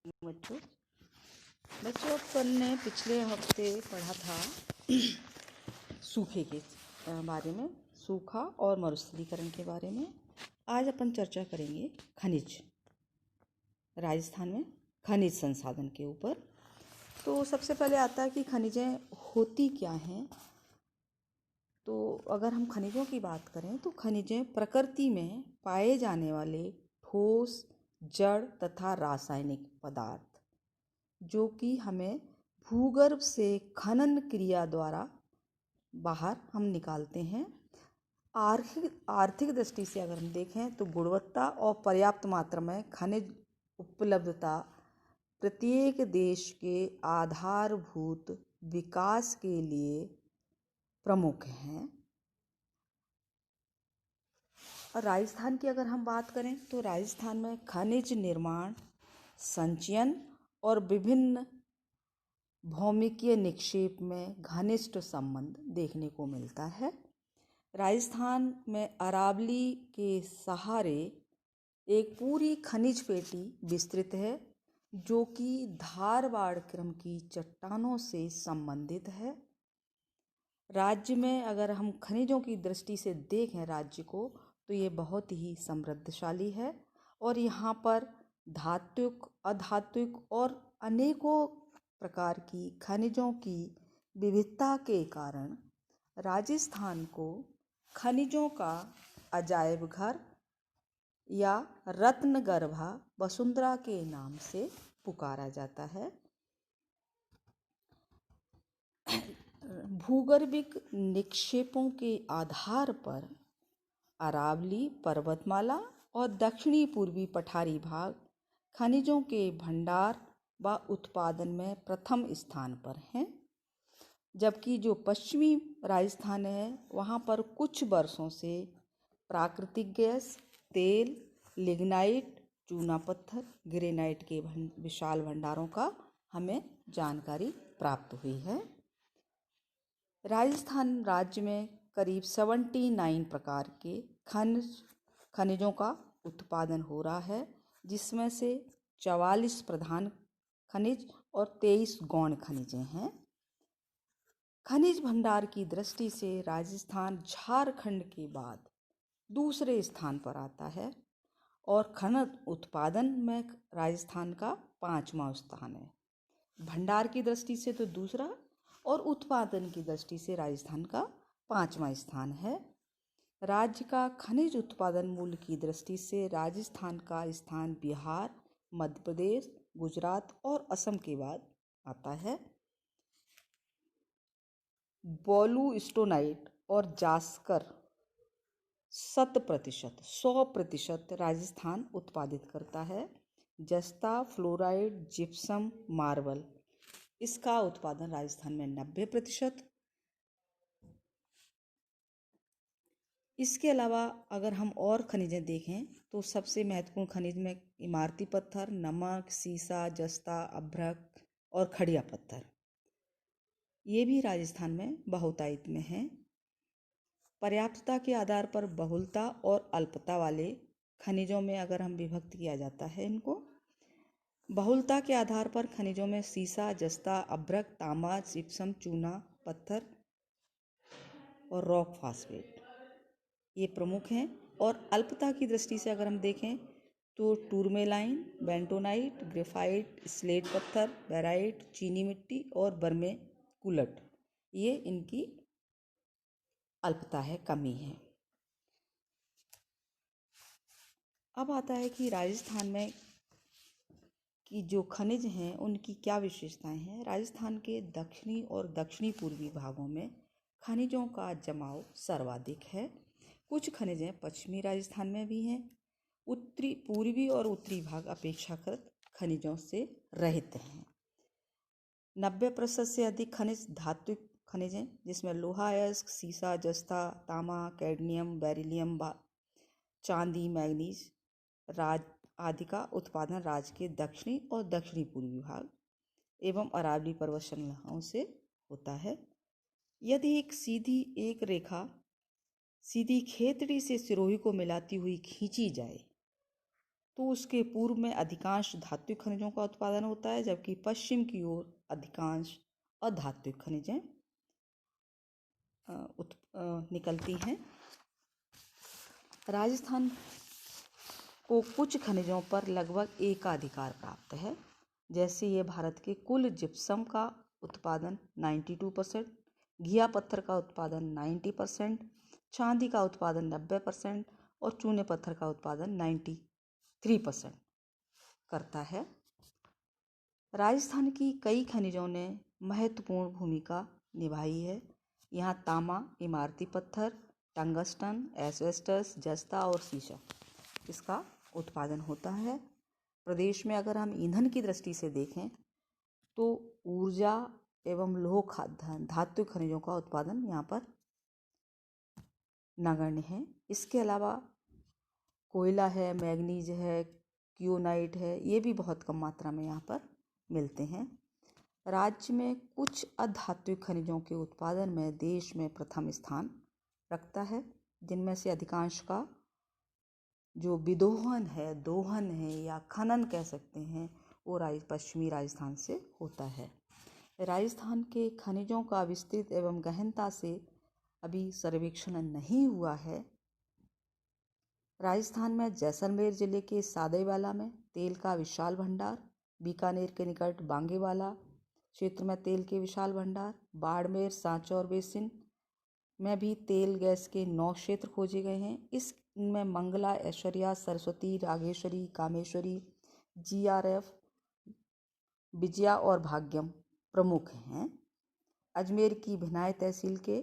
बच्चों बच्चों अपन ने पिछले हफ्ते पढ़ा था सूखे के बारे में, सूखा और मरुस्थलीकरण के बारे में। आज अपन चर्चा करेंगे खनिज, राजस्थान में खनिज संसाधन के ऊपर। तो सबसे पहले आता है कि खनिजें होती क्या हैं। तो अगर हम खनिजों की बात करें तो खनिजें प्रकृति में पाए जाने वाले ठोस, जड़ तथा रासायनिक पदार्थ जो कि हमें भूगर्भ से खनन क्रिया द्वारा बाहर हम निकालते हैं। आर्थिक दृष्टि से अगर हम देखें तो गुणवत्ता और पर्याप्त मात्रा में खनिज उपलब्धता प्रत्येक देश के आधारभूत विकास के लिए प्रमुख हैं। राजस्थान की अगर हम बात करें तो राजस्थान में खनिज निर्माण, संचयन और विभिन्न भौमिकीय निक्षेप में घनिष्ठ संबंध देखने को मिलता है। राजस्थान में अरावली के सहारे एक पूरी खनिज पेटी विस्तृत है जो कि धारवाड़ क्रम की चट्टानों से संबंधित है। राज्य में अगर हम खनिजों की दृष्टि से देखें राज्य को तो ये बहुत ही समृद्धशाली है और यहाँ पर धात्विक, अधात्विक और अनेकों प्रकार की खनिजों की विविधता के कारण राजस्थान को खनिजों का अजायब घर या रत्नगर्भा वसुंधरा के नाम से पुकारा जाता है। भूगर्भिक निक्षेपों के आधार पर अरावली पर्वतमाला और दक्षिणी पूर्वी पठारी भाग खनिजों के भंडार व उत्पादन में प्रथम स्थान पर हैं, जबकि जो पश्चिमी राजस्थान है वहाँ पर कुछ वर्षों से प्राकृतिक गैस, तेल, लिग्नाइट, चूना पत्थर, ग्रेनाइट के विशाल भंडारों का हमें जानकारी प्राप्त हुई है। राजस्थान राज्य में करीब 79 प्रकार के खनिजों का उत्पादन हो रहा है, जिसमें से 44 प्रधान खनिज और 23 गौण खनिजें हैं। खनिज भंडार की दृष्टि से राजस्थान झारखंड के बाद दूसरे स्थान पर आता है और खनिज उत्पादन में राजस्थान का 5वां स्थान है। भंडार की दृष्टि से तो दूसरा और उत्पादन की दृष्टि से राजस्थान का 5वां स्थान है। राज्य का खनिज उत्पादन मूल्य की दृष्टि से राजस्थान का स्थान बिहार, मध्य प्रदेश, गुजरात और असम के बाद आता है। बोलूस्टोनाइट और जास्कर 100% राजस्थान उत्पादित करता है। जस्ता, फ्लोराइड, जिप्सम, मार्बल इसका उत्पादन राजस्थान में 90%। इसके अलावा अगर हम और खनिजें देखें तो सबसे महत्वपूर्ण खनिज में इमारती पत्थर, नमक, सीसा, जस्ता, अभ्रक और खड़िया पत्थर ये भी राजस्थान में बहुतायत में हैं। पर्याप्तता के आधार पर बहुलता और अल्पता वाले खनिजों में अगर हम विभक्त किया जाता है इनको। बहुलता के आधार पर खनिजों में सीसा, जस्ता, अभ्रक, तांबा, जिप्सम, चूना पत्थर और रॉक फास्फेट ये प्रमुख हैं। और अल्पता की दृष्टि से अगर हम देखें तो टूरमेलाइन, बेंटोनाइट, ग्रेफाइट, स्लेट पत्थर, बेराइट, चीनी मिट्टी और बर्मेकुलट ये इनकी अल्पता है, कमी है। अब आता है कि राजस्थान में कि जो खनिज हैं उनकी क्या विशेषताएं हैं। राजस्थान के दक्षिणी और दक्षिणी पूर्वी भागों में खनिजों का जमाव सर्वाधिक है। कुछ खनिजें पश्चिमी राजस्थान में भी हैं। उत्तरी, पूर्वी और उत्तरी भाग अपेक्षाकृत खनिजों से रहित हैं। 90% से अधिक खनिज धात्विक खनिज हैं, जिसमें लोहा, अयस्क, सीसा, जस्ता, तांबा, कैडमियम, बेरिलियम, चांदी, मैग्नीज आदि का उत्पादन राज्य के दक्षिणी और दक्षिणी पूर्वी भाग एवं अरावली पर्वत श्रृंखलाओं से होता है। यदि एक रेखा सीधी खेतड़ी से सिरोही को मिलाती हुई खींची जाए तो उसके पूर्व में अधिकांश धात्विक खनिजों का उत्पादन होता है, जबकि पश्चिम की ओर अधिकांश अधात्विक खनिजें निकलती हैं। राजस्थान को कुछ खनिजों पर लगभग एकाधिकार प्राप्त है। जैसे ये भारत के कुल जिप्सम का उत्पादन 92%, घिया पत्थर का उत्पादन 90%, चांदी का उत्पादन 90% और चूने पत्थर का उत्पादन 93% करता है। राजस्थान की कई खनिजों ने महत्वपूर्ण भूमिका निभाई है। यहाँ तांबा, इमारती पत्थर, टंगस्टन, एस्बेस्टस, जस्ता और शीशम इसका उत्पादन होता है। प्रदेश में अगर हम ईंधन की दृष्टि से देखें तो ऊर्जा एवं लौह खाद्यान्न धातु खनिजों का उत्पादन यहाँ पर नगण्य है। इसके अलावा कोयला है, मैग्नीज है, क्योनाइट है, ये भी बहुत कम मात्रा में यहाँ पर मिलते हैं। राज्य में कुछ अधात्विक खनिजों के उत्पादन में देश में प्रथम स्थान रखता है, जिनमें से अधिकांश का जो विदोहन है, दोहन है या खनन कह सकते हैं, वो पश्चिमी राजस्थान से होता है। राजस्थान के खनिजों का विस्तृत एवं गहनता से अभी सर्वेक्षण नहीं हुआ है। राजस्थान में जैसलमेर जिले के सादेवाला में तेल का विशाल भंडार, बीकानेर के निकट बांगेवाला क्षेत्र में तेल के विशाल भंडार, बाड़मेर, सांचौर बेसिन में भी तेल गैस के 9 क्षेत्र खोजे गए हैं। इसमें मंगला, ऐश्वर्या, सरस्वती, रागेश्वरी, कामेश्वरी, GRF, विजया और भाग्यम प्रमुख हैं। अजमेर की भिनाय तहसील के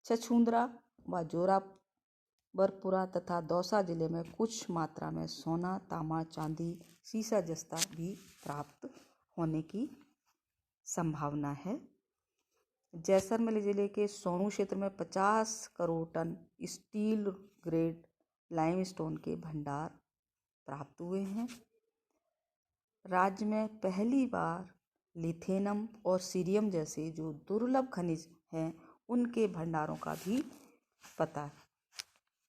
छछूंदरा व जोरावरपुरा तथा दौसा जिले में कुछ मात्रा में सोना, तांबा, चांदी, सीसा, जस्ता भी प्राप्त होने की संभावना है। जैसलमेर जिले के सोनू क्षेत्र में 50 करोड़ टन स्टील ग्रेड लाइमस्टोन के भंडार प्राप्त हुए हैं। राज्य में पहली बार लिथेनम और सीरियम जैसे जो दुर्लभ खनिज हैं उनके भंडारों का भी पता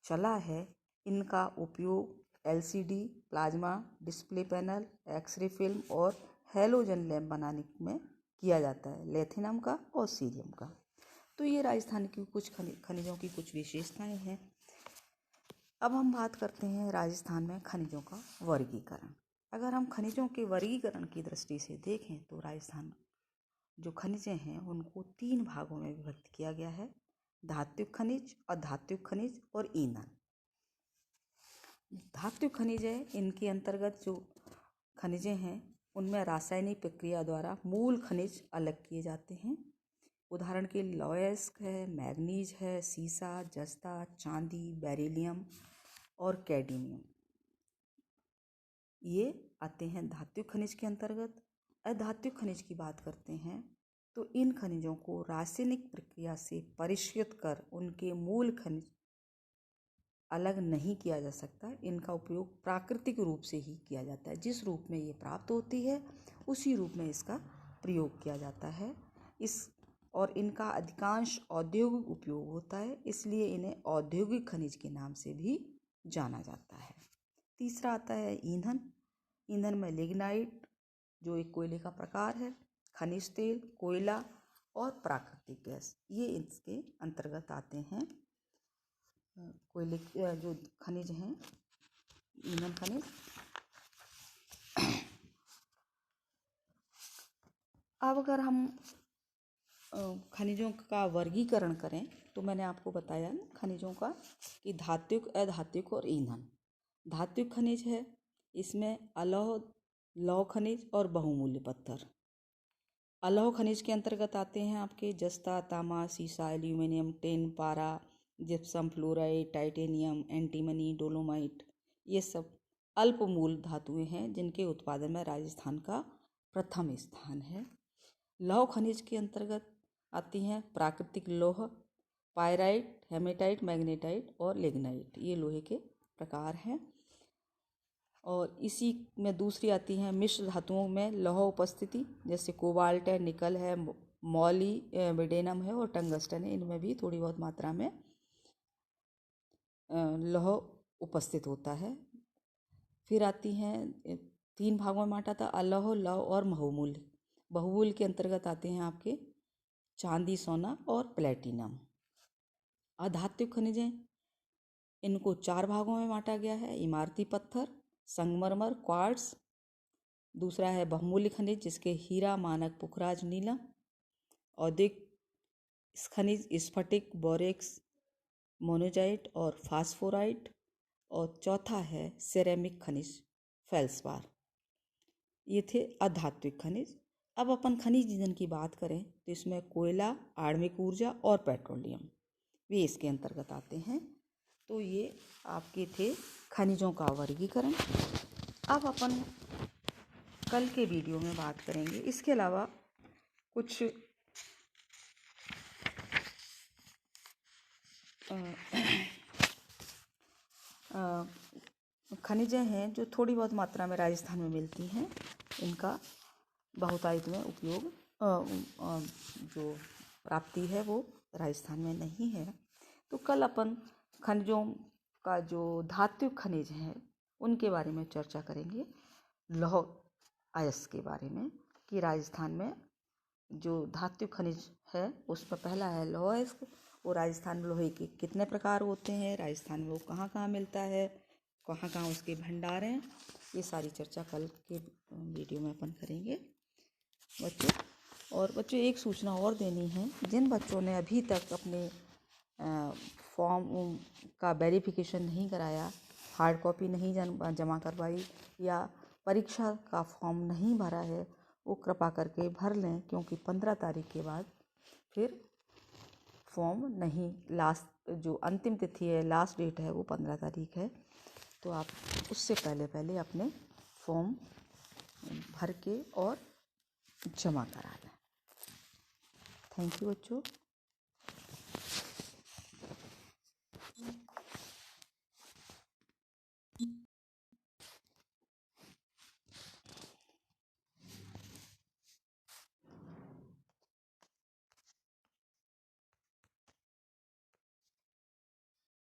चला है। इनका उपयोग LCD, plasma display panel, X ray film और हैलोजन लैंप बनाने में किया जाता है, लिथेनम का और सीरियम का। तो ये राजस्थान की कुछ खनिजों की कुछ विशेषताएं हैं। अब हम बात करते हैं राजस्थान में खनिजों का वर्गीकरण। अगर हम खनिजों के वर्गीकरण की दृष्टि से देखें तो राजस्थान जो खनिजें हैं उनको 3 भागों में विभक्त किया गया है: धात्विक खनिज, अधात्विक खनिज और ईंधन। धात्विक खनिज है, इनके अंतर्गत जो खनिजें हैं उनमें रासायनिक प्रक्रिया द्वारा मूल खनिज अलग किए जाते हैं। उदाहरण के लिए लॉयस्क है, मैग्नीज है, सीसा, जस्ता, चांदी, बेरिलियम और कैडमियम, ये आते हैं धात्विक खनिज के अंतर्गत। अधात्विक खनिज की बात करते हैं तो इन खनिजों को रासायनिक प्रक्रिया से परिष्कृत कर उनके मूल खनिज अलग नहीं किया जा सकता। इनका उपयोग प्राकृतिक रूप से ही किया जाता है। जिस रूप में ये प्राप्त होती है उसी रूप में इसका प्रयोग किया जाता है। और इनका अधिकांश औद्योगिक उपयोग होता है, इसलिए इन्हें औद्योगिक खनिज के नाम से भी जाना जाता है। तीसरा आता है ईंधन। ईंधन में लिग्नाइट जो एक कोयले का प्रकार है, खनिज तेल, कोयला और प्राकृतिक गैस, ये इसके अंतर्गत आते हैं। कोयले जो खनिज हैं, ईंधन खनिज। अब अगर हम खनिजों का वर्गीकरण करें तो मैंने आपको बताया ना खनिजों का कि धात्विक, अधात्विक और ईंधन। धात्विक खनिज है, इसमें अलौह, लौह खनिज और बहुमूल्य पत्थर। अलौह खनिज के अंतर्गत आते हैं आपके जस्ता, तांबा, सीसा, एल्यूमिनियम, टिन, पारा, gypsum, fluoride, titanium, antimony, dolomite. ये सब अल्पमूल धातुएं हैं जिनके उत्पादन में राजस्थान का प्रथम स्थान है। लौह खनिज के अंतर्गत आती हैं प्राकृतिक लौह, पायराइट, हेमेटाइट, मैग्नेटाइट और लिग्नाइट, ये लोहे के प्रकार हैं। और इसी में दूसरी आती हैं मिश्र धातुओं में लौह उपस्थिति, जैसे कोबाल्ट है, निकल है, मौली विडेनम है और टंगस्टन है। इनमें भी थोड़ी बहुत मात्रा में लौह उपस्थित होता है। फिर आती हैं 3 भागों में बांटा था, अलौह, लौह और बहुमूल्य। बहुमूल्य के अंतर्गत आते हैं आपके चांदी, सोना और प्लेटिनम। अधात्विक खनिज हैं, इनको 4 भागों में बांटा गया है, इमारती पत्थर, संगमरमर, क्वार्ट्ज। दूसरा है बहुमूल्य खनिज जिसके हीरा, मानक, पुखराज, नीलम। औद्योगिक खनिज स्फटिक, बोरेक्स, मोनेजाइट और फास्फोराइट। और चौथा है सिरेमिक खनिज, फेल्सपार। ये थे अधात्विक खनिज। अब अपन खनिज ईंधन की बात करें तो इसमें कोयला, आणविक ऊर्जा और पेट्रोलियम वे इसके अंतर्गत आते हैं। तो ये आपके थे खनिजों का वर्गीकरण। अब अपन कल के वीडियो में बात करेंगे इसके अलावा कुछ खनिजें हैं जो थोड़ी बहुत मात्रा में राजस्थान में मिलती हैं। इनका बहुतायत में उपयोग जो प्राप्ति है वो राजस्थान में नहीं है। तो कल अपन खनिजों का जो धात्विक खनिज हैं उनके बारे में चर्चा करेंगे। लौह अयस्क के बारे में कि राजस्थान में जो धात्विक खनिज है उसमें पहला है लौह अयस्क। वो राजस्थान में लोहे के कितने प्रकार होते हैं, राजस्थान में वो कहाँ कहाँ मिलता है, कहाँ कहाँ उसके भंडार हैं, ये सारी चर्चा कल के वीडियो में अपन करेंगे बच्चों। और बच्चों एक सूचना और देनी है, जिन बच्चों ने अभी तक अपने फॉर्म का वेरिफिकेशन नहीं कराया, हार्ड कॉपी नहीं जमा करवाई या परीक्षा का फॉर्म नहीं भरा है, वो कृपा करके भर लें, क्योंकि 15 तारीख के बाद फिर फॉर्म नहीं, लास्ट जो अंतिम तिथि है, लास्ट डेट है वो 15 तारीख है। तो आप उससे पहले पहले अपने फॉर्म भर के और जमा करा लें। थैंक यू बच्चों।